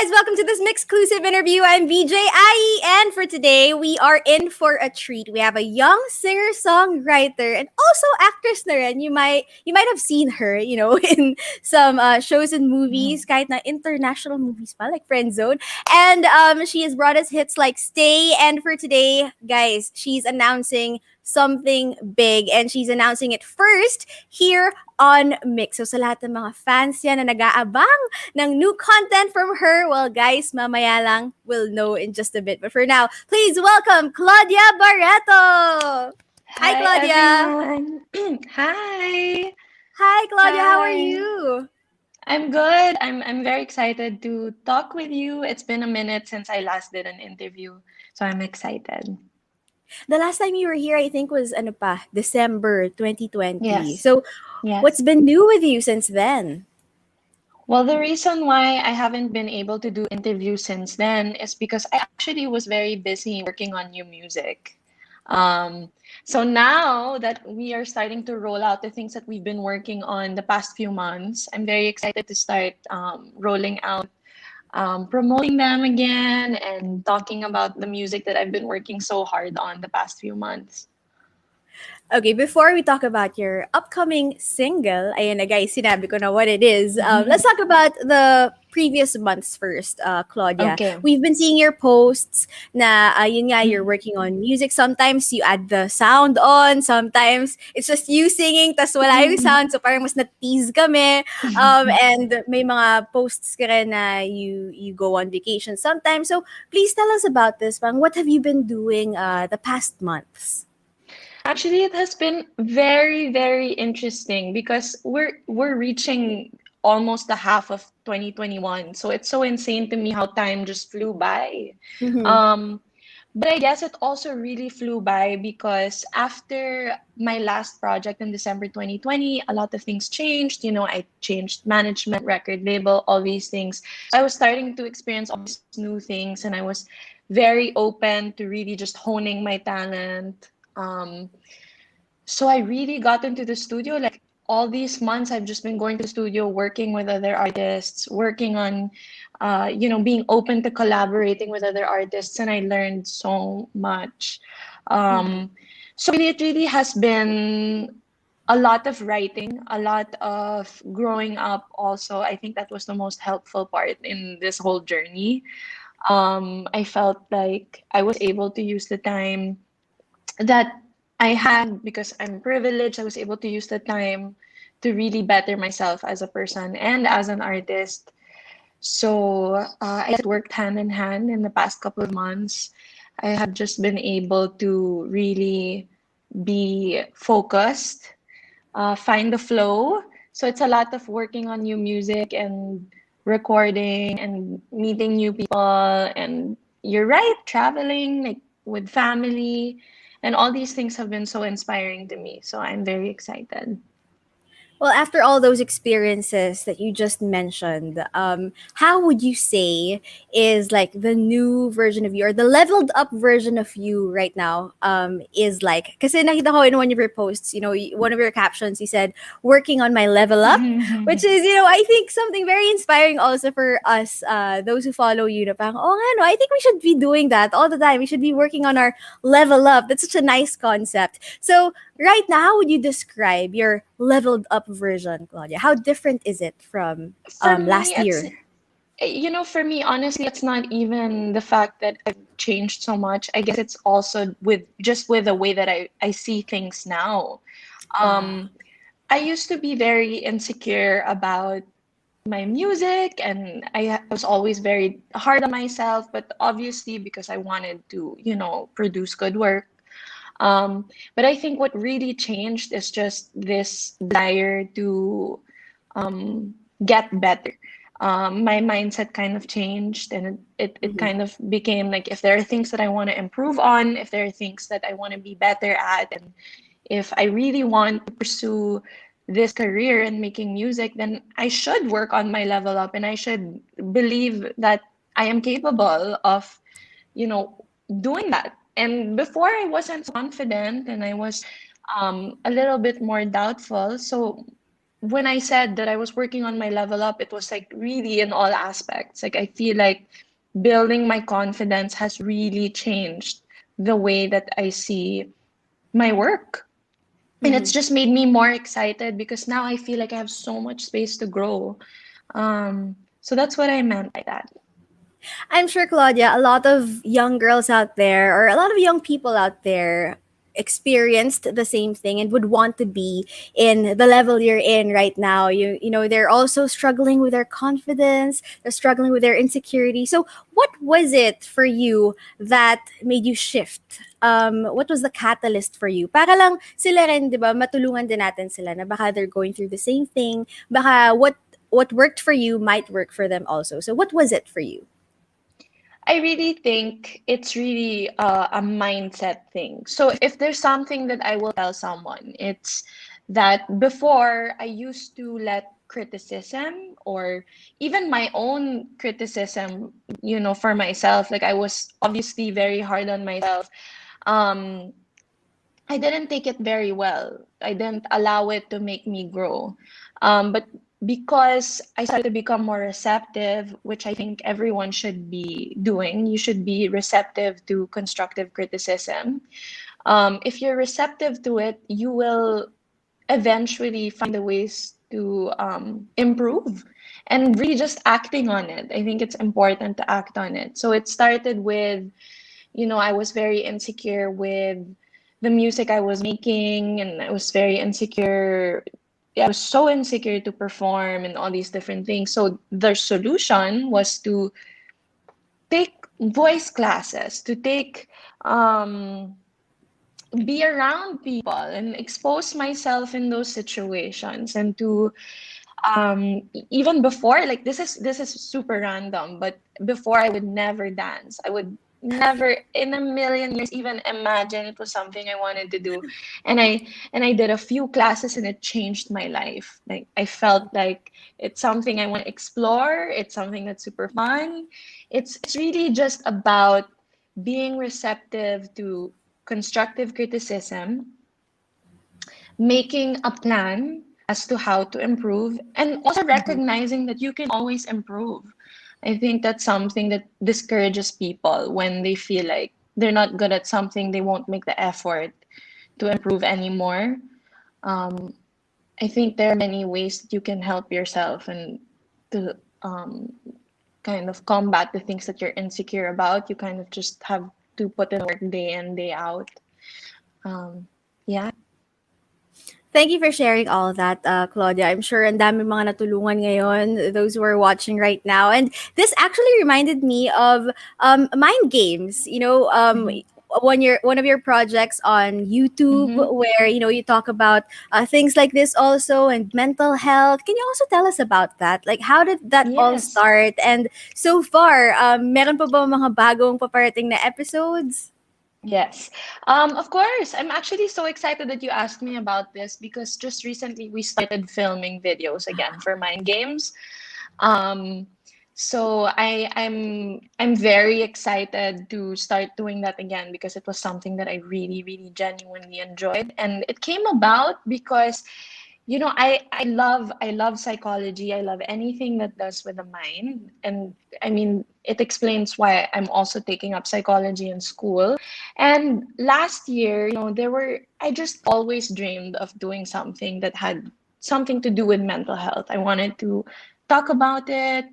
guys, welcome to this MYXclusive interview. I'm VJ IE, and for today, we are in for a treat. We have a young singer-songwriter and also actress na rin. You might have seen her, in some shows and movies, Mhm. kahit na international movies pa, like Friend Zone. And she has brought us hits like Stay. And for today, guys, she's announcing something big, and she's announcing it first here on Mix. So sa lahat ng mga fans yan na nag-aabang ng new content from her, well guys, mamaya lang we'll know in just a bit. But for now, please welcome Claudia Barretto! Hi Hi Claudia! everyone. Hi. Hi Claudia, how are Hi. you? I'm good. I'm very excited to talk with you. It's been a minute since I last did an interview, so I'm excited. The last time you were here, I think was December 2020. Yes. So what's Yes. been new with you since then? Well, the reason why I haven't been able to do interviews since then is because I actually was very busy working on new music. Um, so now that we are starting to roll out the things that we've been working on the past few months, I'm very excited to start rolling out, promoting them again, and talking about the music that I've been working so hard on the past few months. Okay, before we talk about your upcoming single, ayan na guys, sinabi ko na what it is. Let's talk about the previous months first, Claudia. Okay. We've been seeing your posts na, yun nga, you're working on music. Sometimes you add the sound on, sometimes it's just you singing, tas wala yung sound, so parang mas na-tease kami. And may mga posts ka rin na you go on vacation sometimes. So please tell us about this. Parang what have you been doing the past months? Actually, it has been very, very interesting because we're reaching almost the half of 2021. So it's so insane to me how time just flew by. Mm-hmm. Um, but I guess it also really flew by because after my last project in December 2020, a lot of things changed. I changed management, record label, all these things. So I was starting to experience all these new things, and I was very open to really just honing my talent. So I really got into the studio. Like all these months, I've just been going to the studio, working with other artists, working on, being open to collaborating with other artists, and I learned so much. Mm-hmm. So it really has been a lot of writing, a lot of growing up. Also, I think that was the most helpful part in this whole journey. I felt like I was able to use the time that I had because I'm privileged. I was able to use the time to really better myself as a person and as an artist. So I guess it worked hand in hand in the past couple of months. I have just been able to really be focused, find the flow. So it's a lot of working on new music and recording and meeting new people. And you're right, traveling like with family and all these things have been so inspiring to me. So I'm very excited. Well, after all those experiences that you just mentioned, how would you say is like the new version of you or the leveled up version of you right now is like? Kasi nakita ko in one of your posts, one of your captions, you said, working on my level up, which is, I think something very inspiring also for us, those who follow you. Na parang, oh, nga, no, I think we should be doing that all the time. We should be working on our level up. That's such a nice concept. So, right now, how would you describe your leveled up version, Claudia? How different is it from For me, last year? for me, honestly, it's not even the fact that I've changed so much. I guess it's also with the way that I see things now. Ah. Um, I used to be very insecure about my music, and I was always very hard on myself, but obviously because I wanted to, produce good work. But I think what really changed is just this desire to get better. My mindset kind of changed, and it Mhm. kind of became like if there are things that I want to improve on, if there are things that I want to be better at, and if I really want to pursue this career in making music, then I should work on my level up and I should believe that I am capable of, doing that. And before I wasn't so confident and I was a little bit more doubtful. So when I said that I was working on my level up, it was like really in all aspects. Like I feel like building my confidence has really changed the way that I see my work. And it's Mm-hmm. just made me more excited because now I feel like I have so much space to grow. So that's what I meant by that. I'm sure, Claudia, a lot of young girls out there, or a lot of young people out there, experienced the same thing and would want to be in the level you're in right now. You know, they're also struggling with their confidence, they're struggling with their insecurity. So what was it for you that made you shift? What was the catalyst for you? Para lang sila rin, 'di ba, matulungan din natin sila na baka they're going through the same thing. Baka what worked for you might work for them also. So what was it for you? I really think it's really a mindset thing. So if there's something that I will tell someone, it's that before I used to let criticism or even my own criticism, for myself, like I was obviously very hard on myself. Um, I didn't take it very well. I didn't allow it to make me grow. But because I started to become more receptive, which I think everyone should be doing, you should be receptive to constructive criticism. If you're receptive to it, you will eventually find the ways to improve and really just acting on it. I think it's important to act on it. So it started with, I was very insecure with the music I was making, and I was very insecure. I was so insecure to perform and all these different things. So the solution was to take voice classes, to take be around people and expose myself in those situations, and to even before, like this is super random, but before I would never dance. I would never in a million years even imagine it was something I wanted to do. And I did a few classes and it changed my life. Like I felt like it's something I want to explore. It's something that's super fun. It's really just about being receptive to constructive criticism, making a plan as to how to improve, and also recognizing that you can always improve. I think that's something that discourages people when they feel like they're not good at something, they won't make the effort to improve anymore. Um, I think there are many ways that you can help yourself and to kind of combat the things that you're insecure about. You kind of just have to put in work day in, day out. Um, yeah. Thank you for sharing all of that, Claudia. I'm sure ang dami mga natulungan ngayon, those who are watching right now. And this actually reminded me of mind games. Mhm. One of your projects on YouTube Mhm. where you talk about things like this also and mental health. Can you also tell us about that? Like how did that all Yes. start? And so far, meron pa ba mga bagong paparating na episodes? Yes. Of course. I'm actually so excited that you asked me about this because just recently we started filming videos again for Mind Games. Um, so I'm very excited to start doing that again because it was something that I really, really genuinely enjoyed. And it came about because I love psychology. I love anything that does with the mind. And I mean, it explains why I'm also taking up psychology in school. And last year, I just always dreamed of doing something that had something to do with mental health. I wanted to talk about it.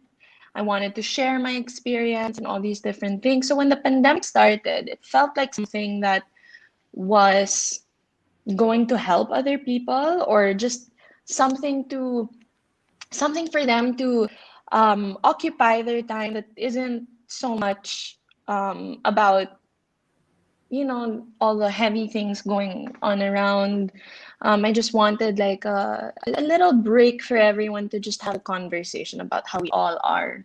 I wanted to share my experience and all these different things. So when the pandemic started, it felt like something that was going to help other people, or just something to something for them to occupy their time that isn't so much about all the heavy things going on around. I just wanted like a little break for everyone to just have a conversation about how we all are.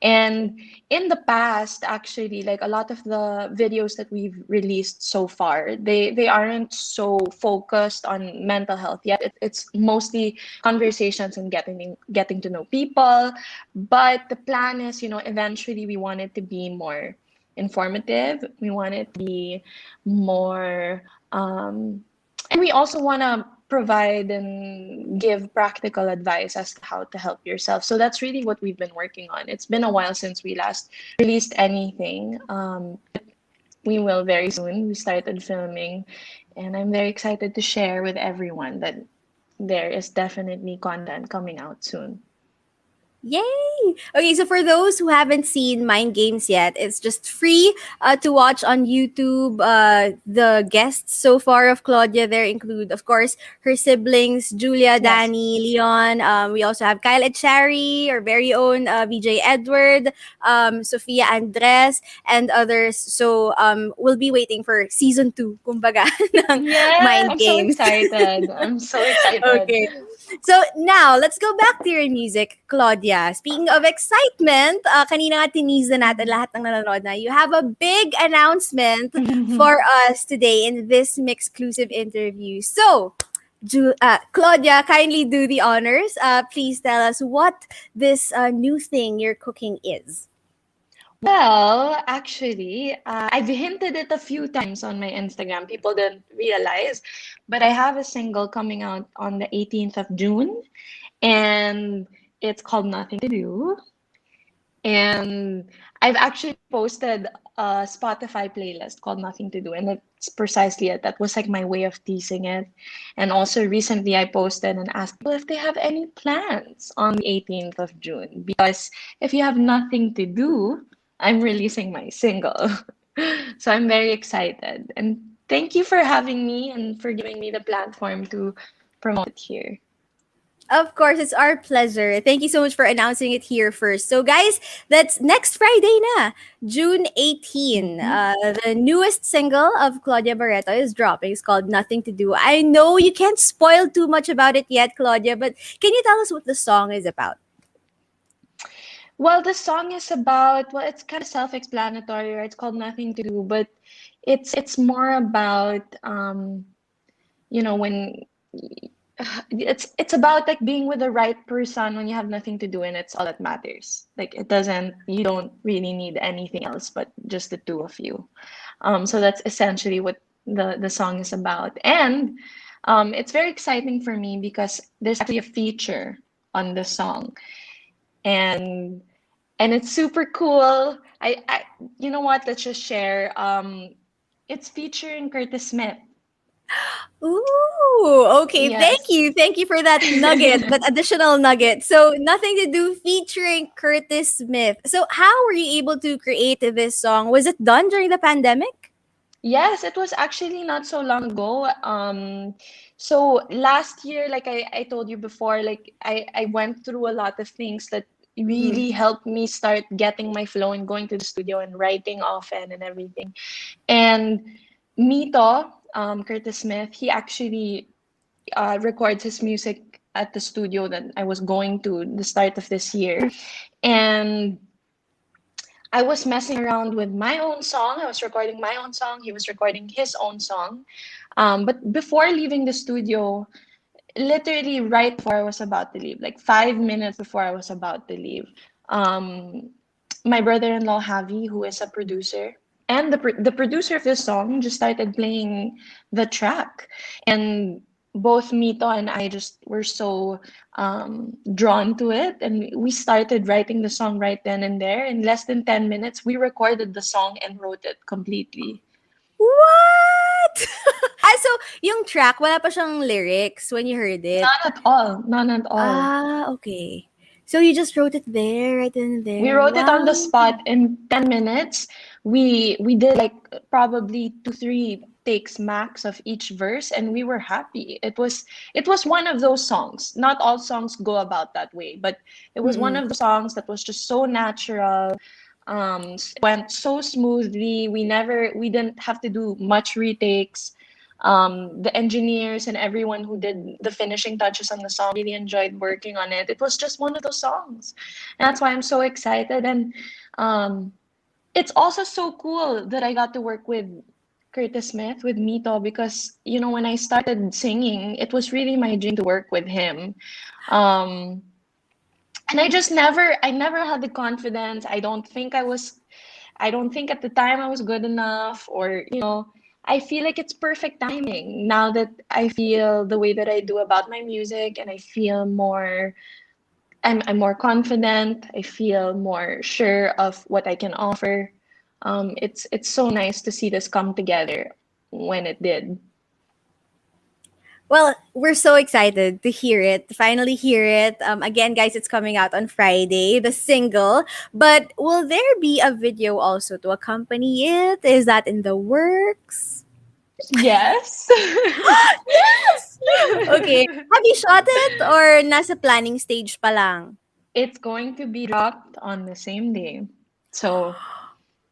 And in the past, actually, like a lot of the videos that we've released so far, they aren't so focused on mental health yet. It's mostly conversations and getting to know people. But the plan is, eventually we want it to be more informative. We want it to be more, and we also want to provide and give practical advice as to how to help yourself. So that's really what we've been working on. It's been a while since we last released anything. We will very soon. We started filming, and I'm very excited to share with everyone that there is definitely content coming out soon. Yay! Okay, so for those who haven't seen Mind Games yet, it's just free to watch on YouTube. The guests so far of Claudia there include, of course, her siblings, Julia, Yes. Danny, Leon. We also have Kyle Echari, our very own VJ Edward, Sofia Andres, and others. So we'll be waiting for season 2, kumbaga, ng Yes, Mind I'm so Games. excited. I'm so excited. Okay. So now, let's go back to your music, Claudia. Speaking of excitement, kanina nga tease na natin lahat ng nanonood na. You have a big announcement for us today in this MYXclusive interview. So, Claudia, kindly do the honors. Please tell us what this new thing you're cooking is. Well, actually, I've hinted it a few times on my Instagram. People didn't realize, but I have a single coming out on the 18th of June, and it's called Nothing to Do. And I've actually posted a Spotify playlist called Nothing to Do, and it's precisely it. That was like my way of teasing it. And also recently I posted and asked people if they have any plans on the 18th of June. Because if you have nothing to do, I'm releasing my single. So I'm very excited. And thank you for having me and for giving me the platform to promote it here. Of course, it's our pleasure. Thank you so much for announcing it here first. So, guys, that's next Friday na, June 18. Mhm. The newest single of Claudia Barretto is dropping. It's called Nothing to Do. I know you can't spoil too much about it yet, Claudia, but can you tell us what the song is about? Well, the song is about, well, it's kind of self-explanatory, right? It's called Nothing to Do, but it's more about when it's about like being with the right person when you have nothing to do and it's all that matters. Like you don't really need anything else but just the two of you. So that's essentially what the song is about. And it's very exciting for me because there's actually a feature on the song. And it's super cool. I you know what? Let's just share. It's featuring Curtis Smith. Ooh, okay. Thank Yes. you. Thank you for that nugget, that additional nugget. So, Nothing to Do featuring Curtis Smith. So, how were you able to create this song? Was it done during the pandemic? Yes, it was actually not so long ago. So last year, like I told you before, like I went through a lot of things that Mm-hmm. really helped me start getting my flow and going to the studio and writing often and everything. And Mito, Curtis Smith, he actually records his music at the studio that I was going to the start of this year. And I was messing around with my own song. I was recording my own song. He was recording his own song. But before leaving the studio, literally right before I was about to leave, like 5 minutes before I was about to leave, um, my brother-in-law Javi, who is a producer, and the producer of this song just started playing the track, and both Mito and I just were so drawn to it, and we started writing the song right then and there. In less than 10 minutes, we recorded the song and wrote it completely. What? So yung track, wala pa siyang lyrics when you heard it. None at all. None at all. Okay. So you just wrote it there, right then and We there. wrote it on the Wow. spot in 10 minutes. We did like probably 2 3 takes max of each verse and we were happy. It was one of those songs. Not all songs go about that way, but it was one Mm-mm. of the songs that was just so natural. Went so smoothly. We didn't have to do much retakes. The engineers and everyone who did the finishing touches on the song really enjoyed working on it. It was just one of those songs. And that's why I'm so excited. And um, it's also so cool that I got to work with Curtis Smith, with Mito, because, when I started singing, it was really my dream to work with him. Um, and I never had the confidence. I don't think at the time I was good enough, or, I feel like it's perfect timing now that I feel the way that I do about my music, and I feel more, I'm more confident. I feel more sure of what I can offer. It's so nice to see this come together when it did. Well, we're so excited to hear it, to finally hear it. Again, guys, it's coming out on Friday, the single. But will there be a video also to accompany it? Is that in the works? Yes. Yes! Okay. Have you shot it or nasa planning stage pa lang? It's going to be dropped on the same day. So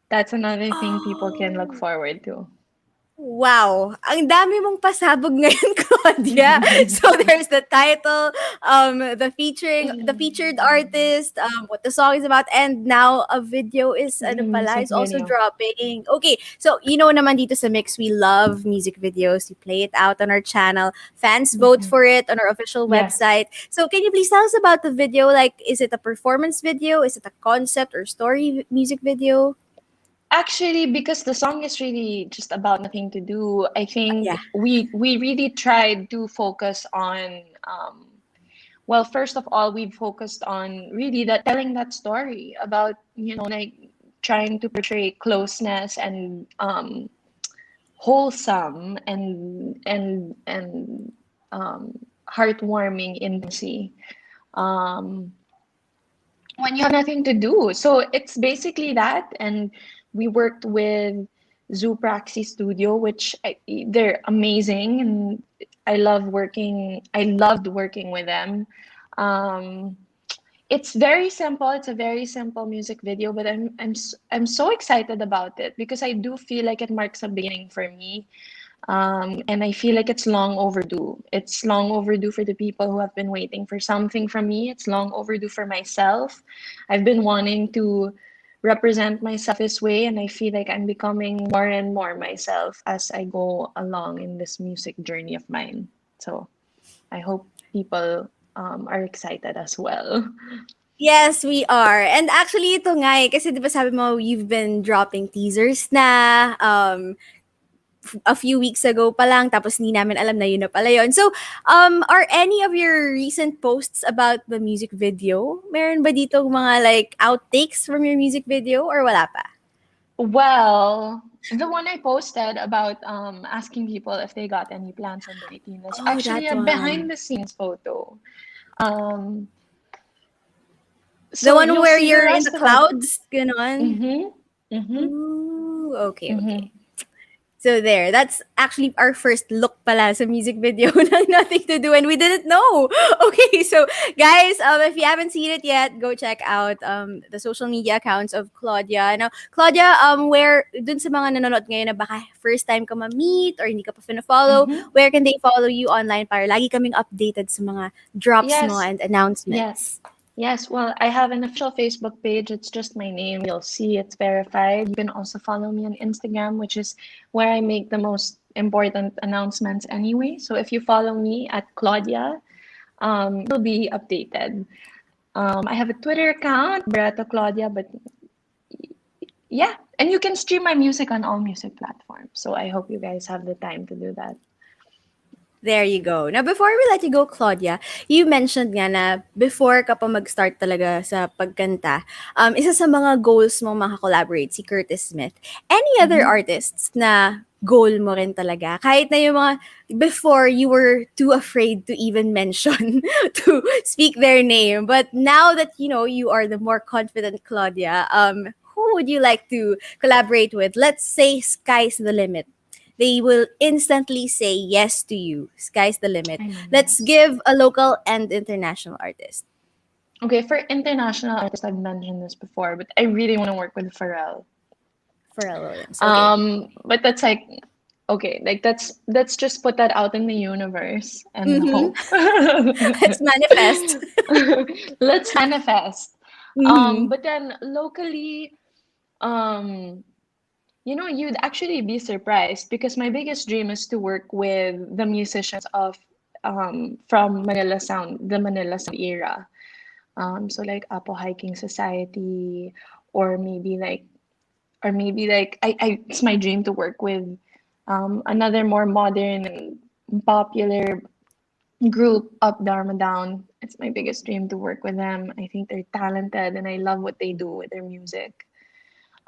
that's another thing people can look Oh. forward to. Wow, ang dami mong pasabog ngayon, Claudia. So there's the title, the featured artist, what the song is about, and now a video is The ano pala, music is also video. dropping. Okay, so you know naman dito sa Mix, we love music videos. We play it out on our channel. Fans vote Mhm. for it on our official Yes. website. So can you please tell us about the video? Like, is it a performance video? Is it a concept or story music video? Actually, because the song is really just about nothing to do, I think Yeah. we really tried to focus on, well, first of all, we focused on really that telling that story about, like trying to portray closeness and wholesome and heartwarming intimacy. Um, when you have nothing to do. So it's basically that. And we worked with Zoo Praxi Studio, which they're amazing. And I loved working with them. Um, it's very simple. It's a very simple music video, but I'm so excited about it because I do feel like it marks a beginning for me, and I feel like it's long overdue. It's long overdue for the people who have been waiting for something from me. It's long overdue for myself. I've been wanting to represent myself this way, and I feel like I'm becoming more and more myself as I go along in this music journey of mine. So I hope people are excited as well. Yes, we are. And actually, ito nga eh, kasi di ba sabi mo, you've been dropping teasers na a few weeks ago pa lang, tapos hindi namin alam na yun na pala yun. So, are any of your recent posts about the music video? Meron ba dito mga like outtakes from your music video or wala pa? Well, the one I posted about asking people if they got any plans on the 18th is Oh, actually that a one. behind the scenes photo. Um, The so one you'll where see the you're in the rest of it. clouds, ganon? Mm-hmm. Mm-hmm. Ooh, okay, okay. Mm-hmm. So there, that's actually our first look pala sa music video ng Nothing to Do and we didn't know. Okay, so guys, if you haven't seen it yet, go check out the social media accounts of Claudia. Now, Claudia, where dun sa mga nanonood ngayon na baka first time ka ma-meet or hindi ka pa follow, Mm-hmm. where can they follow you online para lagi kaming updated sa mga drops mo Yes. and Yes. announcements? Yes. Well, I have an official Facebook page. It's just my name. You'll see it's verified. You can also follow me on Instagram, which is where I make the most important announcements anyway. So if you follow me at Claudia, you'll be updated. I have a Twitter account, Barretto Claudia, but yeah, and you can stream my music on all music platforms. So I hope you guys have the time to do that. There you go. Now, before we let you go, Claudia, you mentioned nga na before ka pa mag-start talaga sa pagkanta, isa sa mga goals mo maka-collaborate si Curtis Smith. Any other Hmm. artists na goal mo rin talaga? Kahit na yung mga before you were too afraid to even mention, to speak their name. But now that you know you are the more confident Claudia, who would you like to collaborate with? Let's say sky's the limit. They will instantly say yes to you. Sky's the limit. I know, Let's yes. give a local and international artist. Okay, for international artists, I've mentioned this before, but I really want to work with Pharrell. Pharrell Williams. Okay. But that's like, okay, like let's just put that out in the universe and Mm-hmm. hope. Let's manifest. Let's manifest. Mm-hmm. But then locally, um, you'd actually be surprised because my biggest dream is to work with the musicians of from the Manila Sound era. So like Apo Hiking Society, or maybe like, it's my dream to work with Another more modern and popular group, Up Dharma Down. It's my biggest dream to work with them. I think they're talented and I love what they do with their music.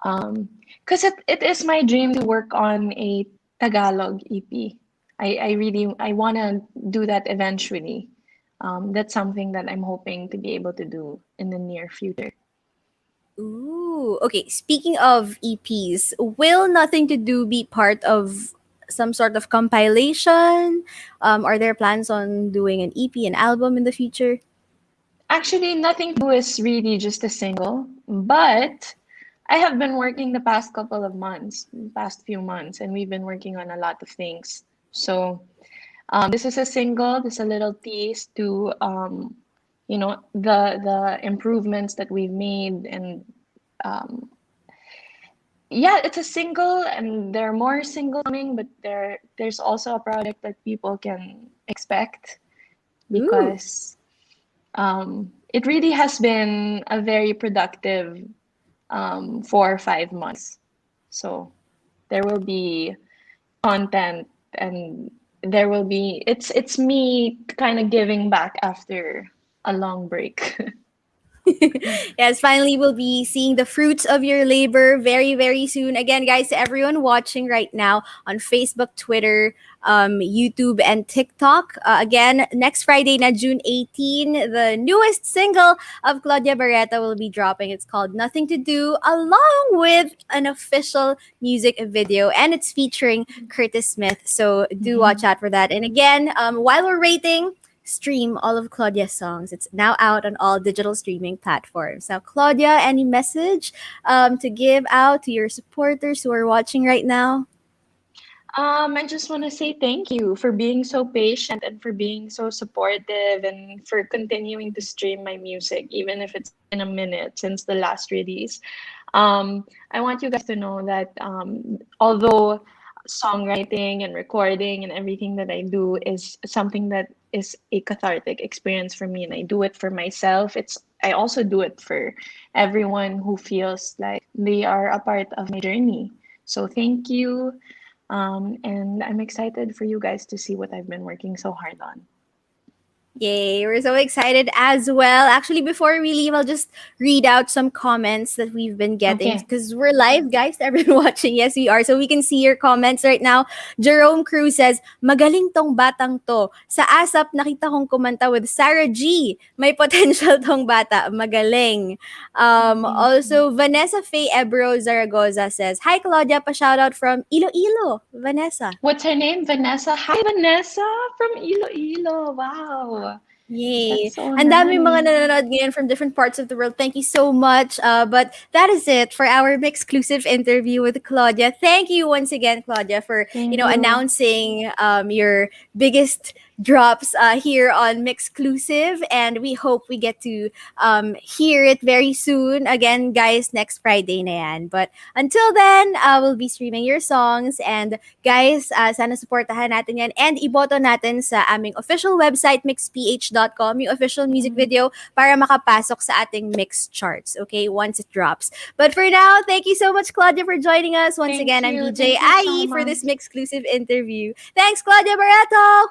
Because it is my dream to work on a Tagalog EP. I really I want to do that eventually. That's something that I'm hoping to be able to do in the near future. Ooh, okay. Speaking of EPs, will Nothing to Do be part of some sort of compilation? Are there plans on doing an EP, an album in the future? Actually, Nothing to Do is really just a single, but I have been working the past couple of months, past few months, and we've been working on a lot of things. So this is a single, this is a little tease to the improvements that we've made, and um, yeah, it's a single, and there are more singles coming, but there's also a project that people can expect Ooh. because it really has been a very productive 4 or 5 months. So there will be content, and there will be it's me kind of giving back after a long break. Yes, finally we'll be seeing the fruits of your labor very, very soon. Again, guys, to everyone watching right now on Facebook, Twitter, YouTube, and TikTok. Again, next Friday, na June 18, the newest single of Claudia Barretto will be dropping. It's called Nothing to Do, along with an official music video, and it's featuring Curtis Smith. So do watch Mhm. out for that. And again, while we're waiting, stream all of Claudia's songs. It's now out on all digital streaming platforms. Now, Claudia, any message to give out to your supporters who are watching right now? I just want to say thank you for being so patient and for being so supportive and for continuing to stream my music, even if it's been a minute since the last release. I want you guys to know that although songwriting and recording and everything that I do is something that is a cathartic experience for me, and I do it for myself, I also do it for everyone who feels like they are a part of my journey. So thank you. And I'm excited for you guys to see what I've been working so hard on. Yay, we're so excited as well. Actually, before we leave, I'll just read out some comments that we've been getting Okay. because we're live, guys, to everyone watching. Yes, we are. So we can see your comments right now. Jerome Cruz says, magaling tong batang to. Sa ASAP, nakita kong kumanta with Sarah G. May potential tong bata. Magaling. Thank you. Also, Vanessa Faye Ebro Zaragoza says, hi, Claudia, pa-shoutout from Iloilo. Vanessa. What's her name? Vanessa. Hi, Vanessa from Iloilo. Wow. Yay. That's so Ang daming mga nice. nanonood ngayon from different parts of the world. Thank you so much. But that is it for our exclusive interview with Claudia. Thank you once again, Claudia, for Thank you. announcing your biggest drops here on exclusive, and we hope we get to hear it very soon. Again, guys, next Friday na yan. But until then, we'll be streaming your songs, and guys, sana supportahan natin yan and iboto natin sa aming official website mixph.com yung official music Mhm. video para makapasok sa ating mix charts, okay, once it drops. But for now, thank you so much, Claudia, for joining us. Once Thank again, I'm you. DJ Thank you so Ai for this much. exclusive interview. Thanks, Claudia Barretto!